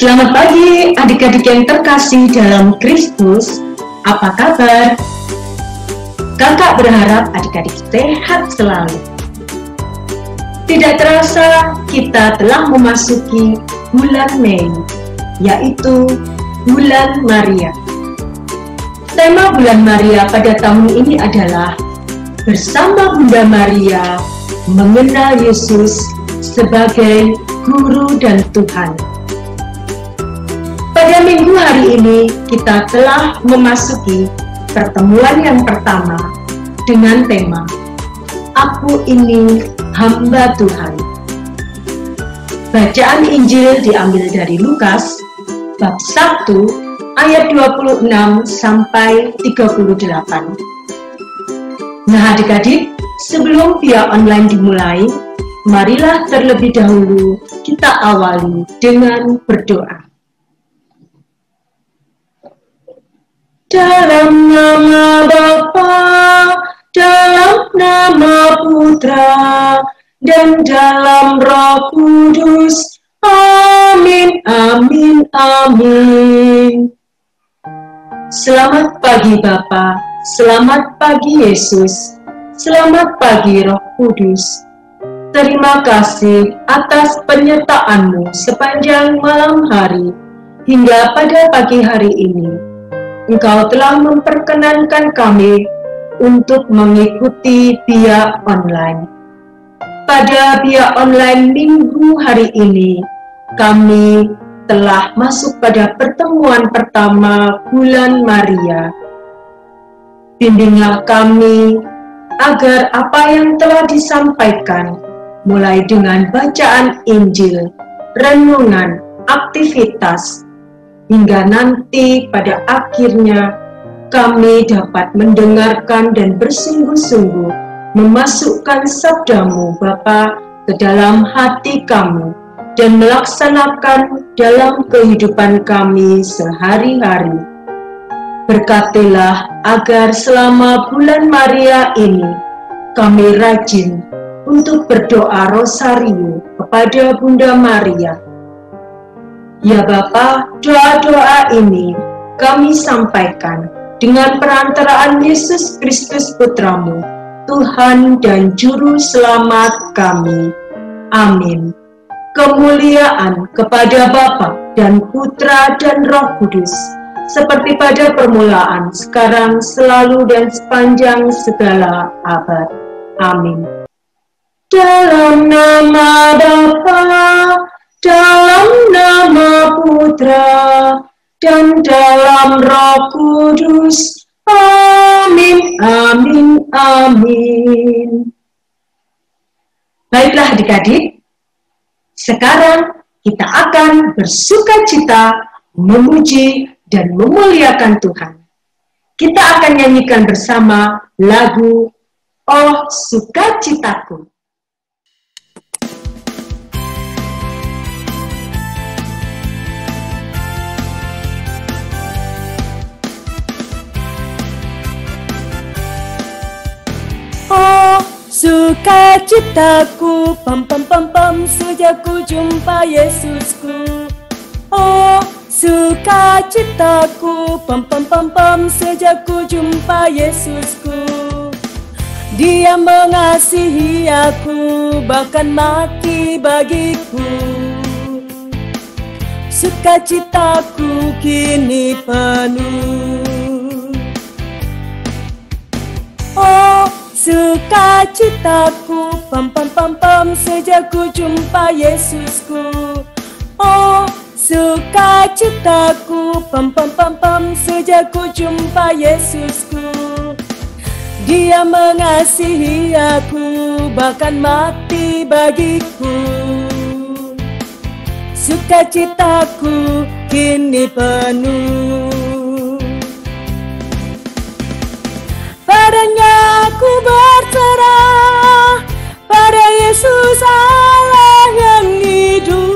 Selamat pagi adik-adik yang terkasih dalam Kristus. Apa kabar? Kakak berharap adik-adik sehat selalu. Tidak terasa kita telah memasuki bulan Mei, yaitu bulan Maria. Tema bulan Maria pada tahun ini adalah bersama Bunda Maria mengenal Yesus sebagai Guru dan Tuhan. Pada minggu hari ini kita telah memasuki pertemuan yang pertama dengan tema Aku ini hamba Tuhan. Bacaan Injil diambil dari Lukas bab 1 ayat 26 sampai 38. Nah adik-adik, sebelum via online dimulai, marilah terlebih dahulu kita awali dengan berdoa. Dalam nama Bapa, dalam nama Putra, dan dalam Roh Kudus. Amin, amin, amin. Selamat pagi Bapa, selamat pagi Yesus, selamat pagi Roh Kudus. Terima kasih atas penyertaan-Mu sepanjang malam hari hingga pada pagi hari ini. Engkau telah memperkenankan kami untuk mengikuti via online. Pada via online minggu hari ini, kami telah masuk pada pertemuan pertama bulan Maria. Bimbinglah kami agar apa yang telah disampaikan, mulai dengan bacaan Injil, renungan, aktivitas, hingga nanti pada akhirnya kami dapat mendengarkan dan bersungguh-sungguh memasukkan sabda-Mu Bapa ke dalam hati kami dan melaksanakan dalam kehidupan kami sehari-hari. Berkatilah agar selama bulan Maria ini kami rajin untuk berdoa rosario kepada Bunda Maria. Ya Bapa, doa-doa ini kami sampaikan dengan perantaraan Yesus Kristus Putra-Mu, Tuhan dan Juru Selamat kami. Amin. Kemuliaan kepada Bapa dan Putra dan Roh Kudus, seperti pada permulaan, sekarang, selalu, dan sepanjang segala abad. Amin. Dalam nama Bapa, dalam nama Putra, dan dalam Roh Kudus. Amin, amin, amin. Baiklah adik-adik, sekarang kita akan bersukacita, memuji, dan memuliakan Tuhan. Kita akan nyanyikan bersama lagu Oh Sukacitaku. Oh sukacitaku, pam pam pam pam, sejak ku jumpa Yesusku. Oh sukacitaku, pam pam pam pam, sejak ku jumpa Yesusku. Dia mengasihi aku, bahkan mati bagiku. Sukacitaku kini penuh. Oh sukacitaku, pam pam pam pam, sejak ku jumpa Yesusku. Oh sukacitaku, pam pam pam pam, sejak ku jumpa Yesusku. Dia mengasihi aku, bahkan mati bagiku. Sukacitaku kini penuh. Padanya ku berserah, pada Yesus Allah yang hidup.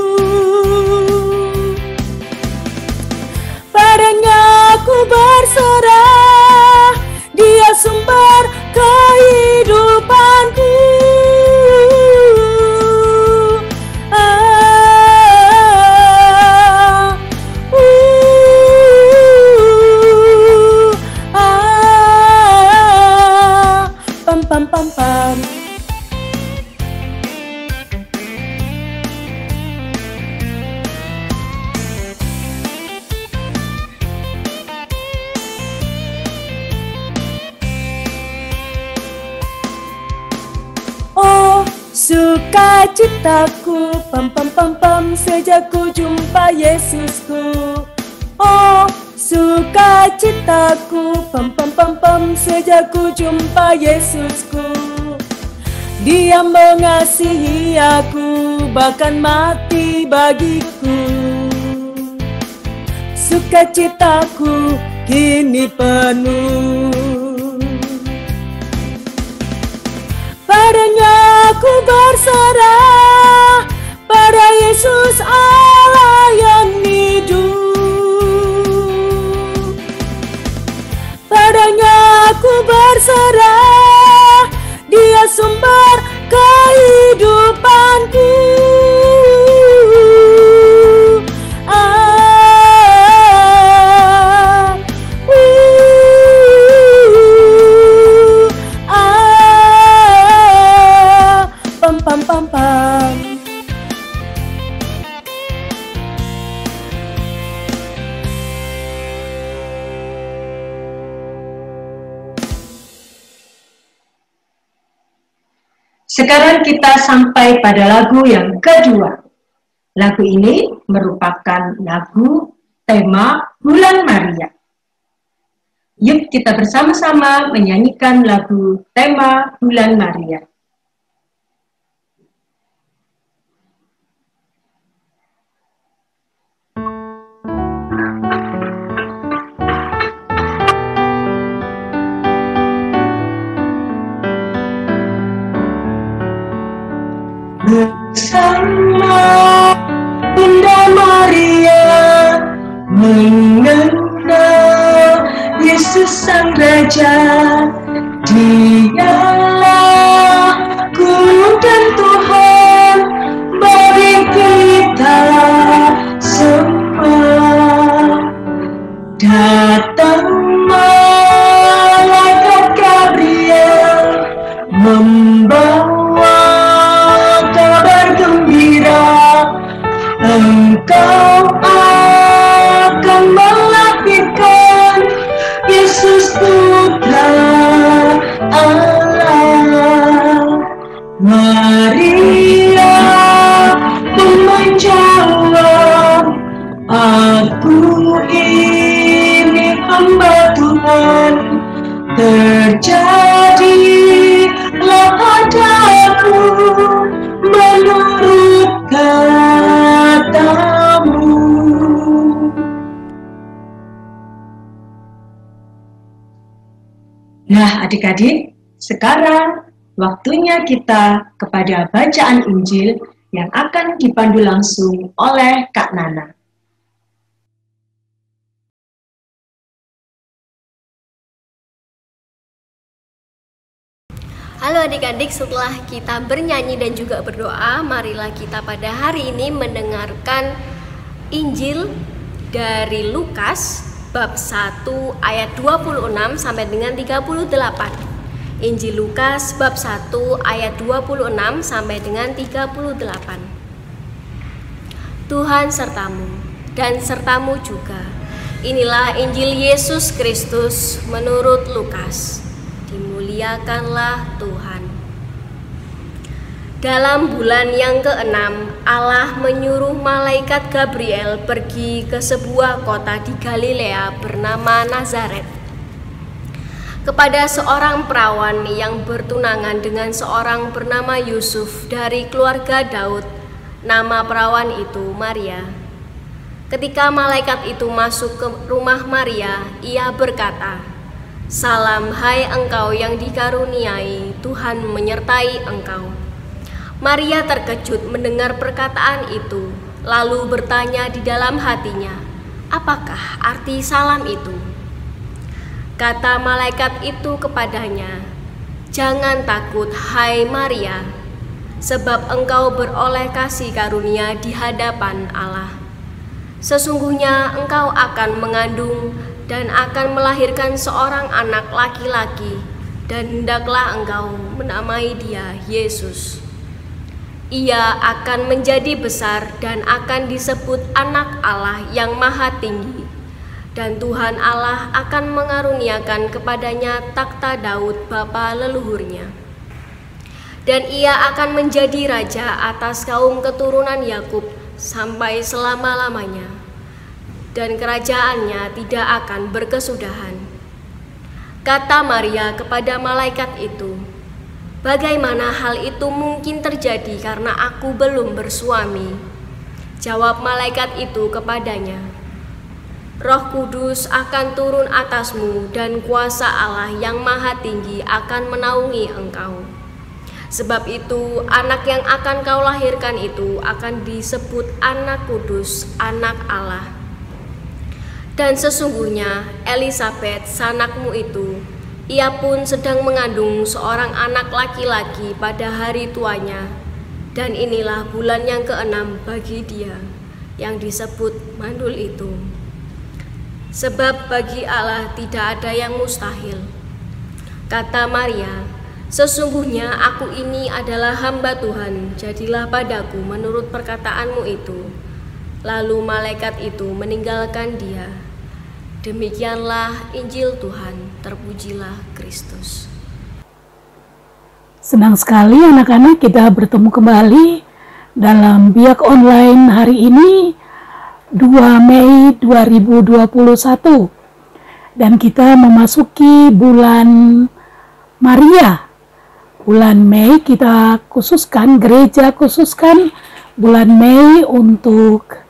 Padanya ku berserah, Dia sumber kehidupanku. sukacitaku, pam pam pam pam, sejak ku jumpa Yesusku. Oh, sukacitaku, pam pam pam pam, sejak ku jumpa Yesusku. Dia mengasihi aku, bahkan mati bagiku. Sukacitaku kini penuh. Padanya aku berserah, pada Yesus Allah yang hidup. Padanya aku berserah, Dia sumber kehidupanku. Pam pam pam. Sekarang kita sampai pada lagu yang kedua. Lagu ini merupakan lagu tema Bulan Maria. Yuk kita bersama-sama menyanyikan lagu tema Bulan Maria. Bersama Bunda Maria mengenal Yesus Sang Raja. Dialah Guru dan Tuhan bagi kita semua. Datang malaikat Gabriel membawa kabar gembira, engkau akan melahirkan Yesus Putra Allah. Maria pun menjawab, aku ini hamba Tuhan, terjadilah padaku menurut katamu. Nah, adik-adik, sekarang waktunya kita kepada bacaan Injil yang akan dipandu langsung oleh Kak Nana. Halo adik-adik, setelah kita bernyanyi dan juga berdoa, marilah kita pada hari ini mendengarkan Injil dari Lukas bab 1 ayat 26 sampai dengan 38. Injil Lukas bab 1 ayat 26 sampai dengan 38. Tuhan sertamu dan sertamu juga. Inilah Injil Yesus Kristus menurut Lukas. Dimuliakanlah Tuhan. Dalam bulan yang ke-6, Allah menyuruh malaikat Gabriel pergi ke sebuah kota di Galilea bernama Nazaret, kepada seorang perawan yang bertunangan dengan seorang bernama Yusuf dari keluarga Daud. Nama perawan itu Maria. Ketika malaikat itu masuk ke rumah Maria, ia berkata, "Salam, hai engkau yang dikaruniai, Tuhan menyertai engkau." Maria terkejut mendengar perkataan itu, lalu bertanya di dalam hatinya, "Apakah arti salam itu?" Kata malaikat itu kepadanya, "Jangan takut, hai Maria, sebab engkau beroleh kasih karunia di hadapan Allah. Sesungguhnya engkau akan mengandung dan akan melahirkan seorang anak laki-laki, dan hendaklah engkau menamai dia Yesus. Ia akan menjadi besar dan akan disebut Anak Allah yang Maha Tinggi, dan Tuhan Allah akan mengaruniakan kepadanya takhta Daud bapa leluhurnya. dan ia akan menjadi raja atas kaum keturunan Yakub sampai selama-lamanya, dan kerajaannya tidak akan berkesudahan. Kata Maria kepada malaikat itu, "Bagaimana hal itu mungkin terjadi karena aku belum bersuami?" Jawab malaikat itu kepadanya, "Roh Kudus akan turun atasmu dan kuasa Allah yang Maha Tinggi akan menaungi engkau. Sebab itu anak yang akan kau lahirkan itu akan disebut Anak Kudus, Anak Allah. Dan sesungguhnya Elisabet sanakmu itu, ia pun sedang mengandung seorang anak laki-laki pada hari tuanya, dan inilah bulan yang ke-6 bagi dia, yang disebut mandul itu. Sebab bagi Allah tidak ada yang mustahil." Kata Maria, "Sesungguhnya aku ini adalah hamba Tuhan, jadilah padaku menurut perkataanmu itu." Lalu malaikat itu meninggalkan dia. Demikianlah Injil Tuhan, terpujilah Kristus. Senang sekali anak-anak kita bertemu kembali dalam Biak Online hari ini 2 Mei 2021, dan kita memasuki bulan Maria. Bulan Mei kita khususkan, gereja khususkan bulan Mei untuk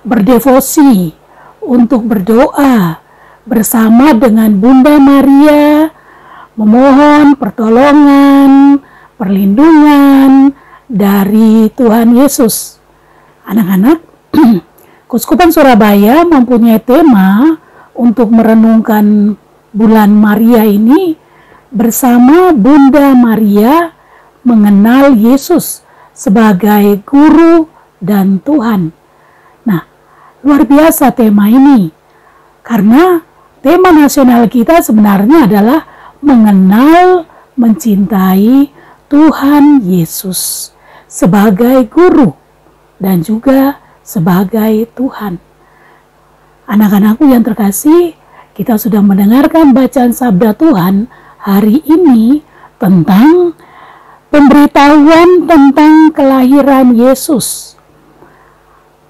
berdevosi, untuk berdoa bersama dengan Bunda Maria, memohon pertolongan, perlindungan dari Tuhan Yesus. Anak-anak, Keuskupan Surabaya mempunyai tema untuk merenungkan bulan Maria ini bersama Bunda Maria mengenal Yesus sebagai Guru dan Tuhan. Nah, luar biasa tema ini, karena tema nasional kita sebenarnya adalah mengenal, mencintai Tuhan Yesus sebagai Guru dan juga sebagai Tuhan. Anak-anakku yang terkasih, kita sudah mendengarkan bacaan sabda Tuhan hari ini tentang pemberitahuan tentang kelahiran Yesus.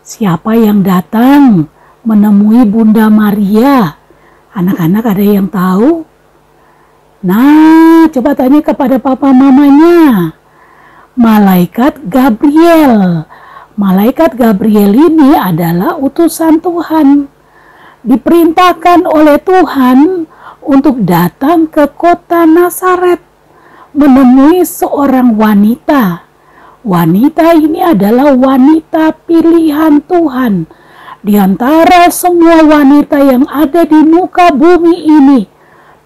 Siapa yang datang menemui Bunda Maria? Anak-anak ada yang tahu? Nah, coba tanya kepada papa mamanya. Malaikat Gabriel. Malaikat Gabriel ini adalah utusan Tuhan. Diperintahkan oleh Tuhan untuk datang ke kota Nazaret menemui seorang wanita. Wanita ini adalah wanita pilihan Tuhan. Di antara semua wanita yang ada di muka bumi ini,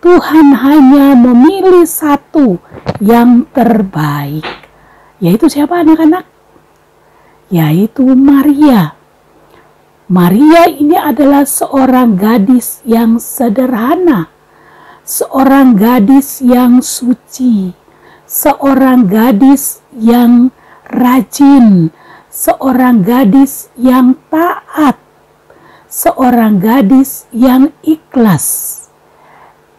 Tuhan hanya memilih satu yang terbaik. Yaitu siapa anak-anak? Yaitu Maria. Maria ini adalah seorang gadis yang sederhana, seorang gadis yang suci, seorang gadis yang rajin, seorang gadis yang taat, seorang gadis yang ikhlas.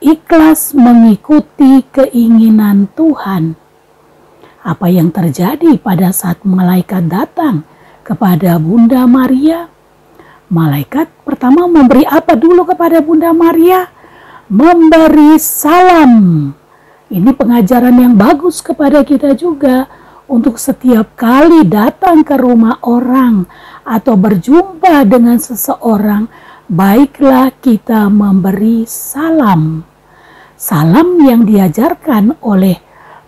Ikhlas mengikuti keinginan Tuhan. Apa yang terjadi pada saat malaikat datang kepada Bunda Maria? Malaikat pertama memberi apa dulu kepada Bunda Maria? Memberi salam. Ini pengajaran yang bagus kepada kita juga. Untuk setiap kali datang ke rumah orang atau berjumpa dengan seseorang, baiklah kita memberi salam. Salam yang diajarkan oleh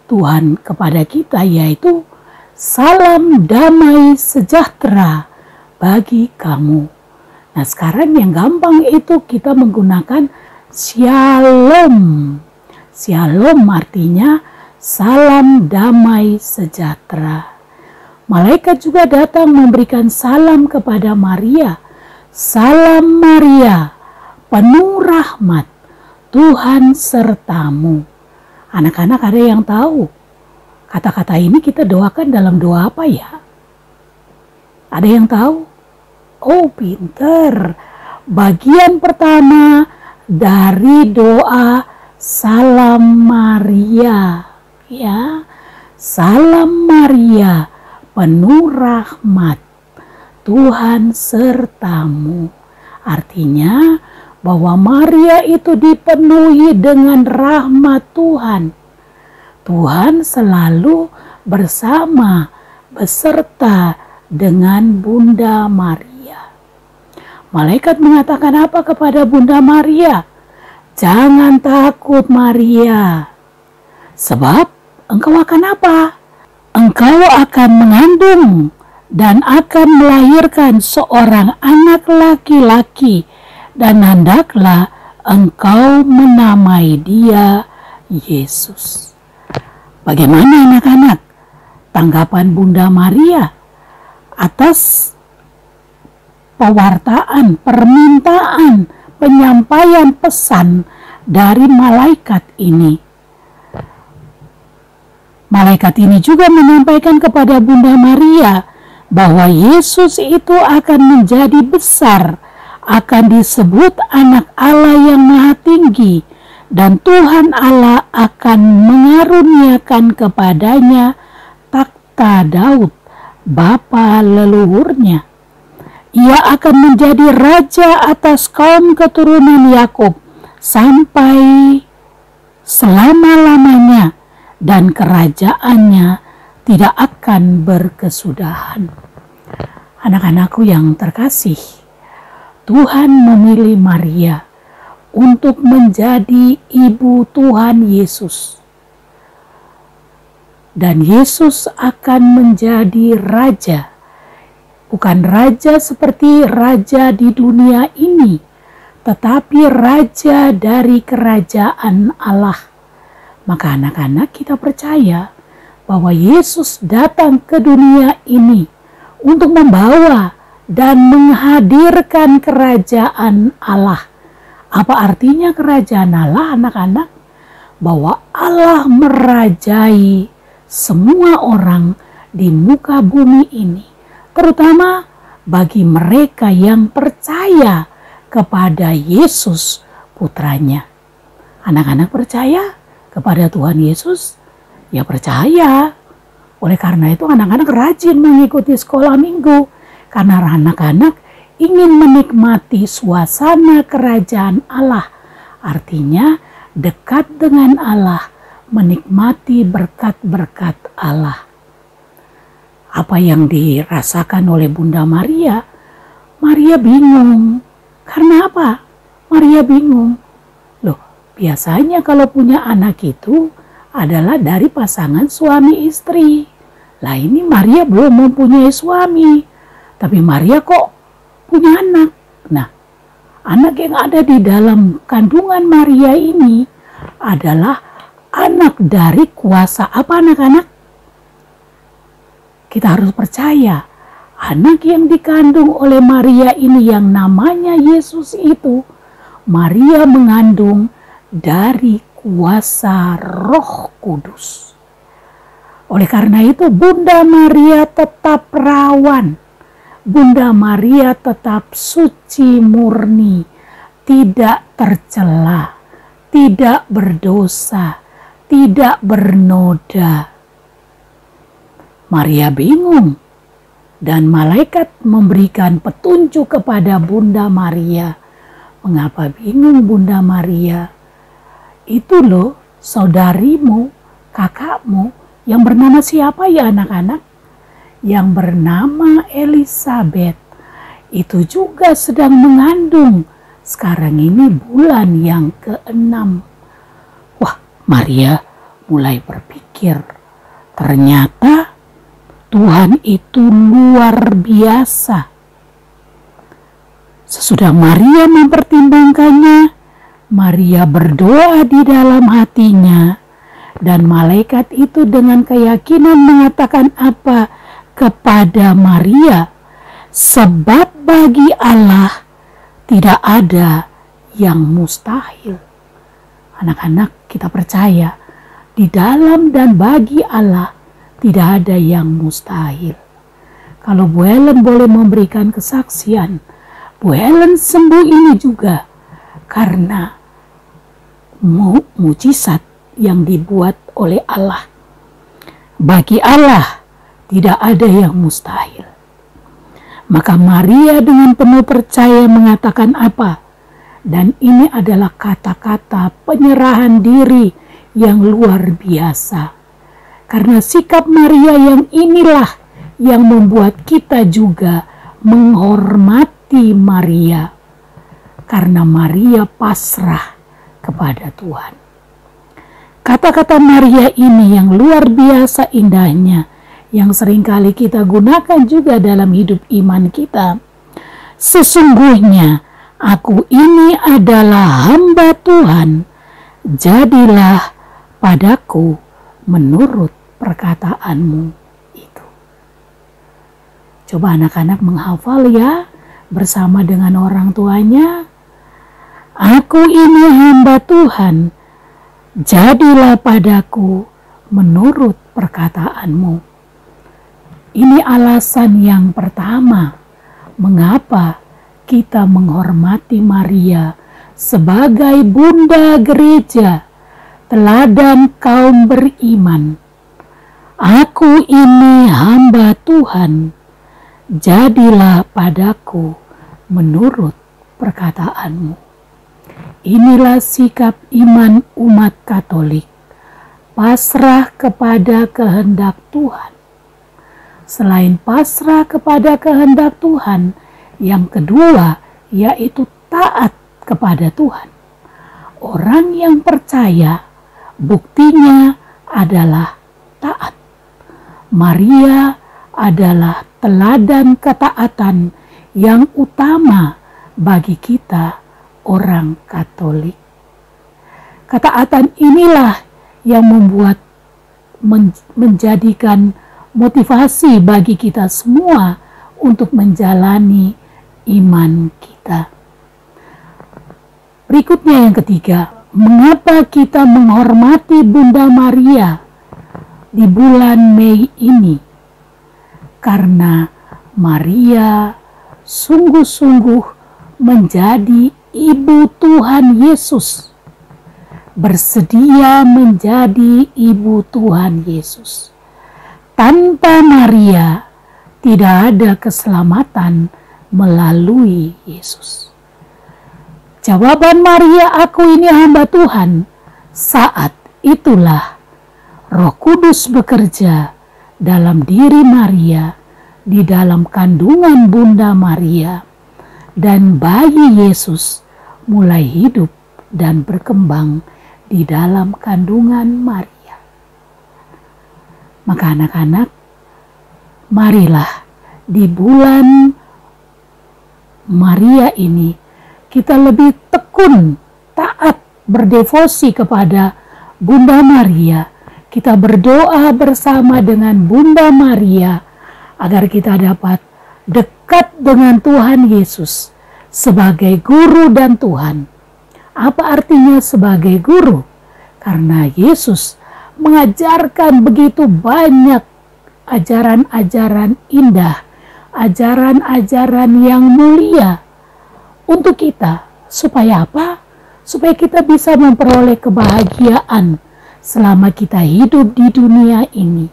Tuhan kepada kita, yaitu salam damai sejahtera bagi kamu. Nah, sekarang yang gampang itu kita menggunakan shalom. Shalom artinya salam damai sejahtera. Malaikat juga datang memberikan salam kepada Maria. Salam Maria, penuh rahmat, Tuhan sertamu. Anak-anak ada yang tahu kata-kata ini kita doakan dalam doa apa ya? Ada yang tahu? Oh, pinter. Bagian pertama dari doa Salam Maria. Ya, Salam Maria, penuh rahmat, Tuhan sertamu. Artinya bahwa Maria itu dipenuhi dengan rahmat Tuhan. Tuhan selalu beserta dengan Bunda Maria. Malaikat mengatakan apa kepada Bunda Maria? Jangan takut Maria, sebab engkau akan apa? Engkau akan mengandung dan akan melahirkan seorang anak laki-laki, dan hendaklah engkau menamai dia Yesus. Bagaimana anak-anak tanggapan Bunda Maria atas pewartaan, permintaan, penyampaian pesan dari malaikat ini? Malaikat ini juga menyampaikan kepada Bunda Maria bahwa Yesus itu akan menjadi besar, akan disebut anak Allah yang Maha Tinggi, dan Tuhan Allah akan mengaruniakan kepadanya takhta Daud, bapa leluhurnya. Ia akan menjadi raja atas kaum keturunan Yakub sampai selama-lamanya, dan kerajaannya tidak akan berkesudahan. Anak-anakku yang terkasih, Tuhan memilih Maria untuk menjadi ibu Tuhan Yesus. Dan Yesus akan menjadi raja. Bukan raja seperti raja di dunia ini, tetapi raja dari kerajaan Allah. Maka anak-anak, kita percaya bahwa Yesus datang ke dunia ini untuk membawa dan menghadirkan kerajaan Allah. Apa artinya kerajaan Allah, anak-anak? Bahwa Allah merajai semua orang di muka bumi ini, terutama bagi mereka yang percaya kepada Yesus putranya. Anak-anak percaya kepada Tuhan Yesus? Ya percaya. Oleh karena itu anak-anak rajin mengikuti sekolah minggu, karena anak-anak ingin menikmati suasana kerajaan Allah. Artinya dekat dengan Allah, menikmati berkat-berkat Allah. Apa yang dirasakan oleh Bunda Maria? Maria bingung. Karena apa? Maria bingung. Biasanya kalau punya anak itu adalah dari pasangan suami istri. Lah ini Maria belum mempunyai suami, tapi Maria kok punya anak. Nah, anak yang ada di dalam kandungan Maria ini adalah anak dari kuasa apa, anak-anak? Kita harus percaya, anak yang dikandung oleh Maria ini yang namanya Yesus itu, Maria mengandung dari kuasa Roh Kudus. Oleh karena itu Bunda Maria tetap perawan, Bunda Maria tetap suci murni, tidak tercela, tidak berdosa, tidak bernoda. Maria bingung, dan malaikat memberikan petunjuk kepada Bunda Maria. Mengapa bingung Bunda Maria? Itu loh saudarimu, kakakmu yang bernama siapa ya anak-anak? Yang bernama Elisabeth. Itu juga sedang mengandung. Sekarang ini bulan yang ke-6. Wah, Maria mulai berpikir. Ternyata Tuhan itu luar biasa. Sesudah Maria mempertimbangkannya, Maria berdoa di dalam hatinya, dan malaikat itu dengan keyakinan mengatakan apa kepada Maria? Sebab bagi Allah tidak ada yang mustahil. Anak-anak, kita percaya di dalam dan bagi Allah tidak ada yang mustahil. Kalau Bu Helen boleh memberikan kesaksian, Bu Helen sembuh ini juga karena mujizat yang dibuat oleh Allah. Bagi Allah tidak ada yang mustahil. Maka Maria dengan penuh percaya mengatakan apa? Dan ini adalah kata-kata penyerahan diri yang luar biasa. Karena sikap Maria yang inilah yang membuat kita juga menghormati Maria. Karena Maria pasrah kepada Tuhan. Kata-kata Maria ini yang luar biasa indahnya, yang seringkali kita gunakan juga dalam hidup iman kita. Sesungguhnya aku ini adalah hamba Tuhan, jadilah padaku menurut perkataanmu itu. Coba anak-anak menghafal ya bersama dengan orang tuanya. Aku ini hamba Tuhan, jadilah padaku menurut perkataanmu. Ini alasan yang pertama mengapa kita menghormati Maria sebagai bunda gereja, teladan kaum beriman. Aku ini hamba Tuhan, jadilah padaku menurut perkataanmu. Inilah sikap iman umat Katolik, pasrah kepada kehendak Tuhan. Selain pasrah kepada kehendak Tuhan, yang kedua yaitu taat kepada Tuhan. Orang yang percaya buktinya adalah taat. Maria adalah teladan ketaatan yang utama bagi kita orang Katolik. Ketaatan inilah yang menjadikan motivasi bagi kita semua untuk menjalani iman kita. Berikutnya yang ketiga, mengapa kita menghormati Bunda Maria di bulan Mei ini? Karena Maria sungguh-sungguh menjadi Ibu Tuhan Yesus, bersedia menjadi Ibu Tuhan Yesus. Tanpa Maria tidak ada keselamatan melalui Yesus. Jawaban Maria, aku ini hamba Tuhan, saat itulah Roh Kudus bekerja dalam diri Maria, di dalam kandungan Bunda Maria, dan bayi Yesus mulai hidup dan berkembang di dalam kandungan Maria. Maka anak-anak, marilah di bulan Maria ini kita lebih tekun, taat, berdevosi kepada Bunda Maria. Kita berdoa bersama dengan Bunda Maria agar kita dapat dekat dengan Tuhan Yesus sebagai guru dan Tuhan. Apa artinya sebagai guru? Karena Yesus mengajarkan begitu banyak ajaran-ajaran indah, ajaran-ajaran yang mulia untuk kita. Supaya apa? Supaya kita bisa memperoleh kebahagiaan selama kita hidup di dunia ini.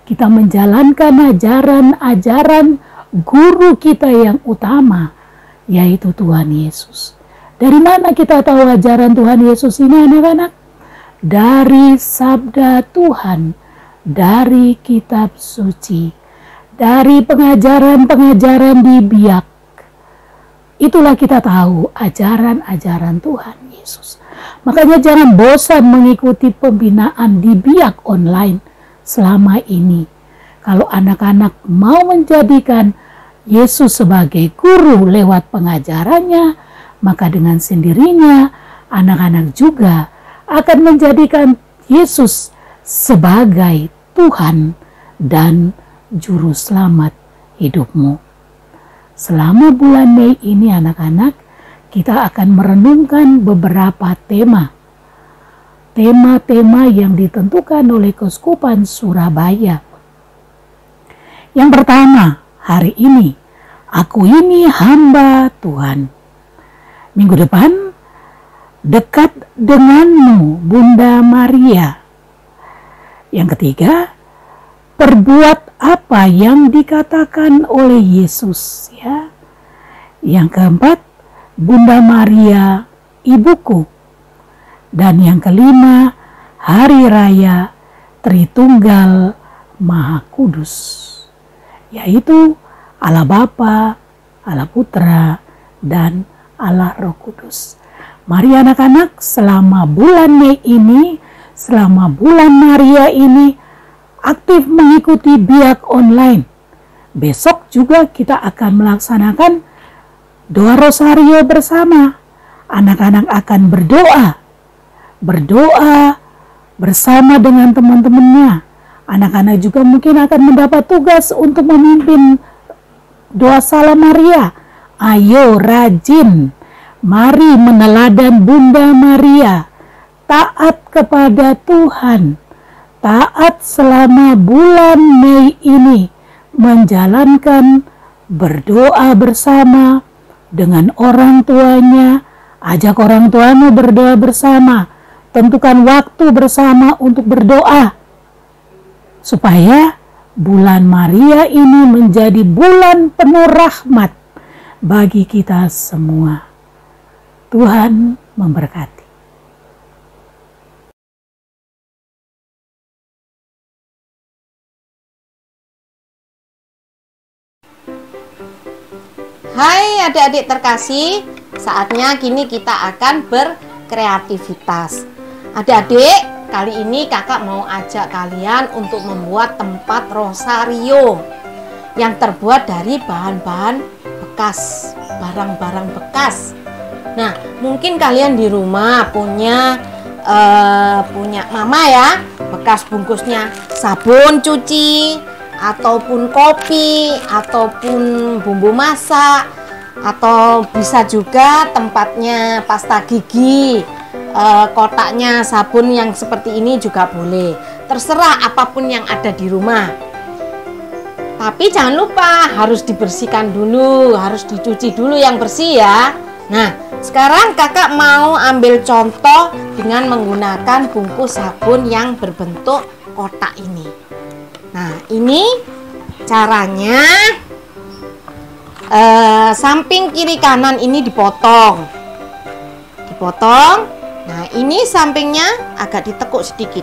Kita menjalankan ajaran-ajaran guru kita yang utama, yaitu Tuhan Yesus. Dari mana kita tahu ajaran Tuhan Yesus ini, anak-anak? Dari sabda Tuhan, dari kitab suci, dari pengajaran-pengajaran di Biak. Itulah kita tahu ajaran-ajaran Tuhan Yesus. Makanya jangan bosan mengikuti pembinaan di Biak online selama ini. Kalau anak-anak mau menjadikan Yesus sebagai guru lewat pengajarannya, maka dengan sendirinya anak-anak juga akan menjadikan Yesus sebagai Tuhan dan Juru Selamat hidupmu. Selama bulan Mei ini anak-anak, kita akan merenungkan beberapa tema. Tema-tema yang ditentukan oleh Keuskupan Surabaya. Yang pertama, hari ini, aku ini hamba Tuhan. Minggu depan, dekat denganmu Bunda Maria. Yang ketiga, perbuat apa yang dikatakan oleh Yesus, ya. Yang keempat, Bunda Maria, ibuku. Dan yang kelima, Hari Raya Tritunggal Maha Kudus, yaitu Allah Bapa, Allah Putra, dan Allah Roh Kudus. Mari anak-anak, selama bulan Mei ini, selama bulan Maria ini, aktif mengikuti biak online. Besok juga kita akan melaksanakan doa rosario bersama. Anak-anak akan berdoa bersama dengan teman-temannya. Anak-anak juga mungkin akan mendapat tugas untuk memimpin doa Salam Maria. Ayo rajin, mari meneladan Bunda Maria, taat kepada Tuhan, taat selama bulan Mei ini, menjalankan berdoa bersama dengan orang tuanya. Ajak orang tuamu berdoa bersama. Tentukan waktu bersama untuk berdoa, supaya bulan Maria ini menjadi bulan penuh rahmat bagi kita semua. Tuhan memberkati. Hai adik-adik terkasih, saatnya kini kita akan berkreativitas. Adik-adik, kali ini kakak mau ajak kalian untuk membuat tempat rosario yang terbuat dari bahan-bahan bekas, barang-barang bekas. Nah, mungkin kalian di rumah punya mama ya, bekas bungkusnya sabun cuci, ataupun kopi, ataupun bumbu masak, atau bisa juga tempatnya pasta gigi, kotaknya sabun yang seperti ini juga boleh. Terserah apapun yang ada di rumah. Tapi jangan lupa harus dibersihkan dulu, harus dicuci dulu yang bersih ya. Nah, sekarang kakak mau ambil contoh dengan menggunakan bungkus sabun yang berbentuk kotak ini. Nah, ini caranya, samping kiri kanan ini dipotong. Nah, ini sampingnya agak ditekuk sedikit.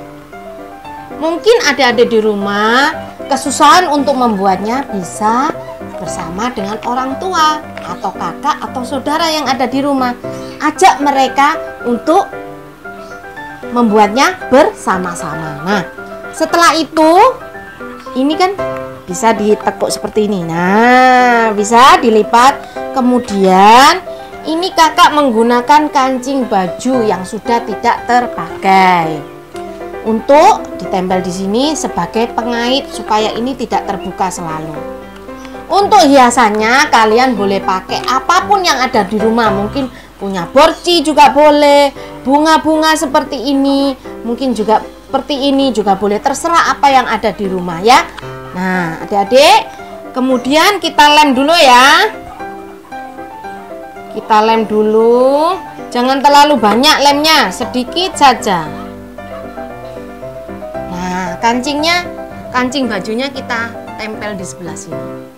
Mungkin adik-adik di rumah kesusahan untuk membuatnya, bisa bersama dengan orang tua atau kakak atau saudara yang ada di rumah. Ajak mereka untuk membuatnya bersama-sama. Nah, setelah itu ini kan bisa ditekuk seperti ini. Nah, bisa dilipat. Kemudian ini kakak menggunakan kancing baju yang sudah tidak terpakai untuk ditempel di sini sebagai pengait supaya ini tidak terbuka selalu. Untuk hiasannya kalian boleh pakai apapun yang ada di rumah. Mungkin punya borci juga boleh, bunga-bunga seperti ini, mungkin juga seperti ini juga boleh. Terserah apa yang ada di rumah ya. Nah, adik-adik, kemudian kita lem dulu ya. Kita lem dulu, jangan terlalu banyak lemnya, sedikit saja. Nah, kancing bajunya kita tempel di sebelah sini.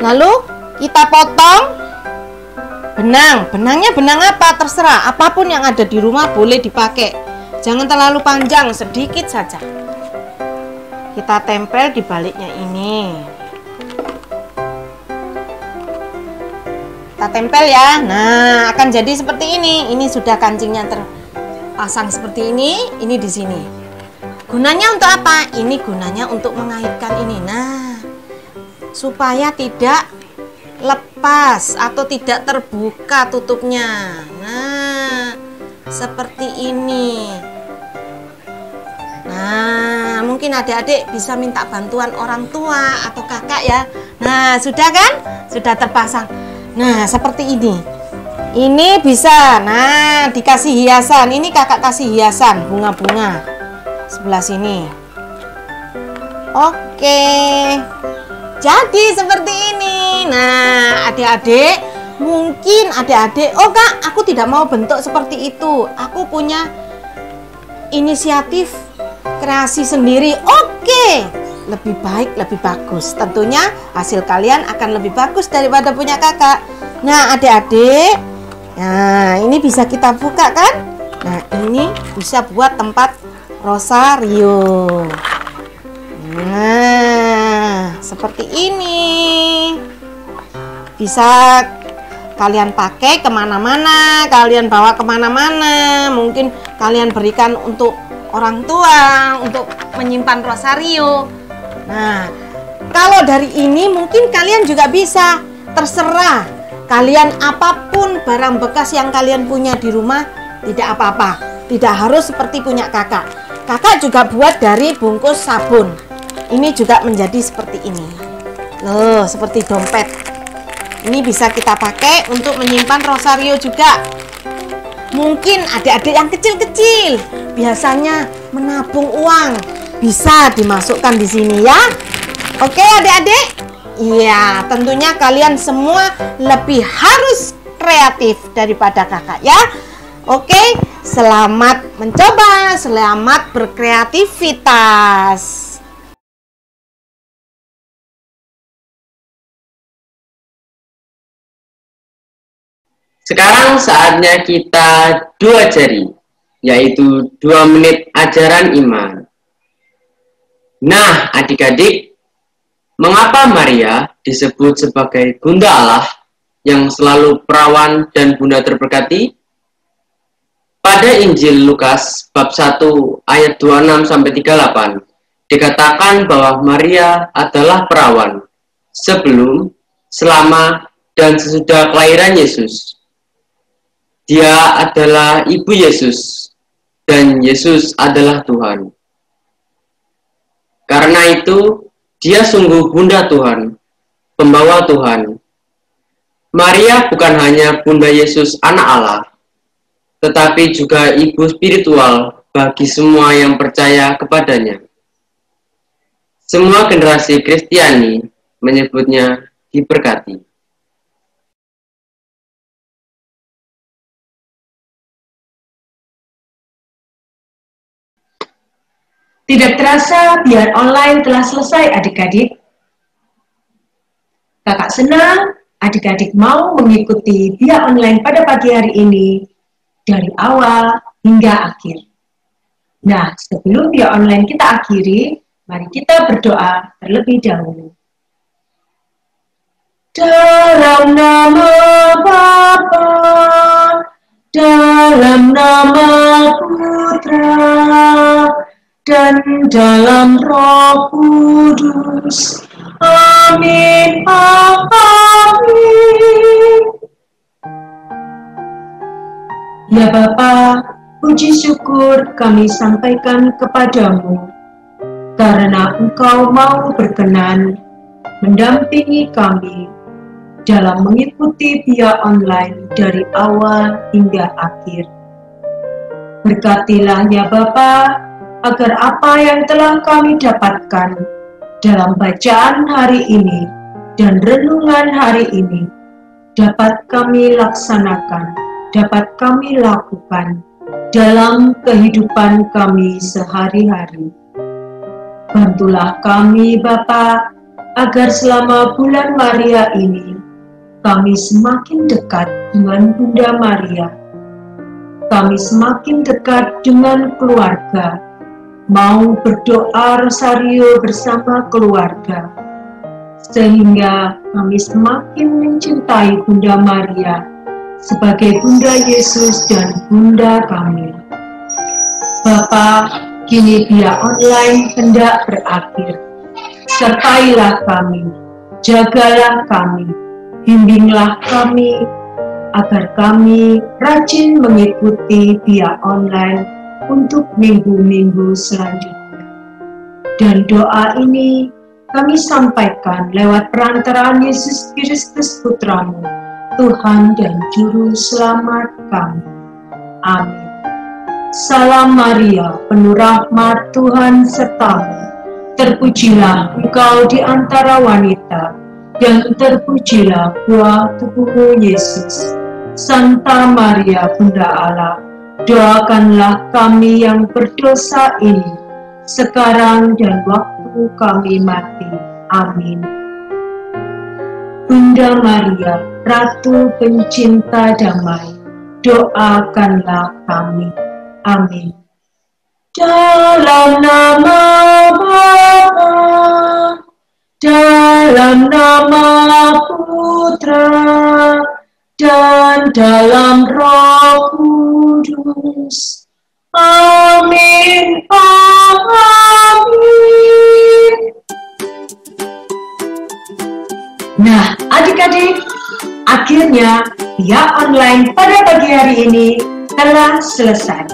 Lalu kita potong benangnya benang apa terserah, apapun yang ada di rumah boleh dipakai. Jangan terlalu panjang, sedikit saja. Kita tempel di baliknya ini. Kita tempel ya. Nah, akan jadi seperti ini. Ini sudah kancingnya terpasang seperti ini di sini. Gunanya untuk apa? Ini gunanya untuk mengaitkan ini. Nah, supaya tidak lepas atau tidak terbuka tutupnya. Nah, seperti ini. Nah, mungkin adik-adik bisa minta bantuan orang tua atau kakak ya. Nah, sudah kan? Sudah terpasang. Nah, seperti ini. Ini bisa. Nah, dikasih hiasan. Ini kakak kasih hiasan bunga-bunga sebelah sini. Oke. Jadi seperti ini. Nah, adik-adik, mungkin adik-adik, oh kak, aku tidak mau bentuk seperti itu. Aku punya inisiatif kreasi sendiri. Oke. Oke, lebih baik, lebih bagus. Tentunya hasil kalian akan lebih bagus daripada punya kakak. Nah, adik-adik, nah ini bisa kita buka kan? Nah, ini bisa buat tempat rosario. Nah, seperti ini. Bisa kalian pakai kemana-mana, kalian bawa kemana-mana. Mungkin kalian berikan untuk orang tua, untuk menyimpan rosario. Nah, kalau dari ini mungkin kalian juga bisa, terserah. Kalian apapun barang bekas yang kalian punya di rumah, tidak apa-apa. Tidak harus seperti punya kakak. Kakak juga buat dari bungkus sabun. Ini juga menjadi seperti ini. Loh, seperti dompet. Ini bisa kita pakai untuk menyimpan rosario juga. Mungkin adik-adik yang kecil-kecil biasanya menabung uang, bisa dimasukkan di sini ya. Oke adik-adik? Iya, tentunya kalian semua lebih harus kreatif daripada kakak ya. Oke, selamat mencoba, selamat berkreativitas. Sekarang saatnya kita dua jari, yaitu 2 menit ajaran iman. Nah, adik-adik, mengapa Maria disebut sebagai Bunda Allah yang selalu perawan dan Bunda terberkati? Pada Injil Lukas bab 1 ayat 26-38 dikatakan bahwa Maria adalah perawan sebelum, selama, dan sesudah kelahiran Yesus. Dia adalah ibu Yesus dan Yesus adalah Tuhan. Karena itu, dia sungguh Bunda Tuhan, pembawa Tuhan. Maria bukan hanya Bunda Yesus anak Allah, tetapi juga ibu spiritual bagi semua yang percaya kepadanya. Semua generasi Kristiani menyebutnya diberkati. Tidak terasa biar online telah selesai adik-adik. Kakak senang adik-adik mau mengikuti biar online pada pagi hari ini dari awal hingga akhir. Nah, sebelum biar online kita akhiri, mari kita berdoa terlebih dahulu. Dalam nama Bapa, dalam nama Putra, dan dalam Roh Kudus. Amin. Amin. Ya Bapa, puji syukur kami sampaikan kepadamu, karena Engkau mau berkenan mendampingi kami dalam mengikuti biar online dari awal hingga akhir. Berkatilah ya Bapa, agar apa yang telah kami dapatkan dalam bacaan hari ini dan renungan hari ini dapat kami laksanakan, dapat kami lakukan dalam kehidupan kami sehari-hari. Bantulah kami Bapa, agar selama bulan Maria ini kami semakin dekat dengan Bunda Maria. Kami semakin dekat dengan keluarga, mau berdoa rosario bersama keluarga, sehingga kami semakin mencintai Bunda Maria sebagai Bunda Yesus dan Bunda kami. Bapa, kini biar online hendak berakhir. Sertailah kami, jagalah kami, bimbinglah kami, agar kami rajin mengikuti biar online untuk minggu-minggu selanjutnya. Dan doa ini kami sampaikan lewat perantaraan Yesus Kristus Putramu, Tuhan dan Juru Selamat kami. Amin. Salam Maria, penuh rahmat, Tuhan sertamu. Terpujilah engkau di antara wanita, dan terpujilah buah tubuhmu Yesus. Santa Maria, Bunda Allah, doakanlah kami yang berdosa ini, sekarang dan waktu waktu kami mati. Amin. Bunda Maria, Ratu pencinta damai, doakanlah kami. Amin. Dalam nama Bapa, dalam nama Putra, dan dalam Roh Kudus. Amin. Amin. Nah, adik-adik, akhirnya via online pada pagi hari ini telah selesai.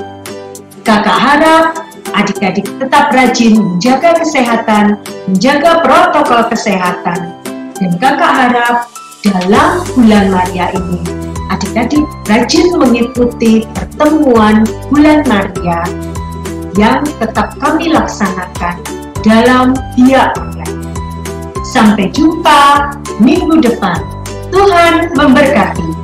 Kakak harap adik-adik tetap rajin menjaga kesehatan, menjaga protokol kesehatan. Dan kakak harap dalam bulan Maria ini, adik-adik rajin mengikuti pertemuan bulan Maria yang tetap kami laksanakan dalam via online. Sampai jumpa minggu depan. Tuhan memberkati.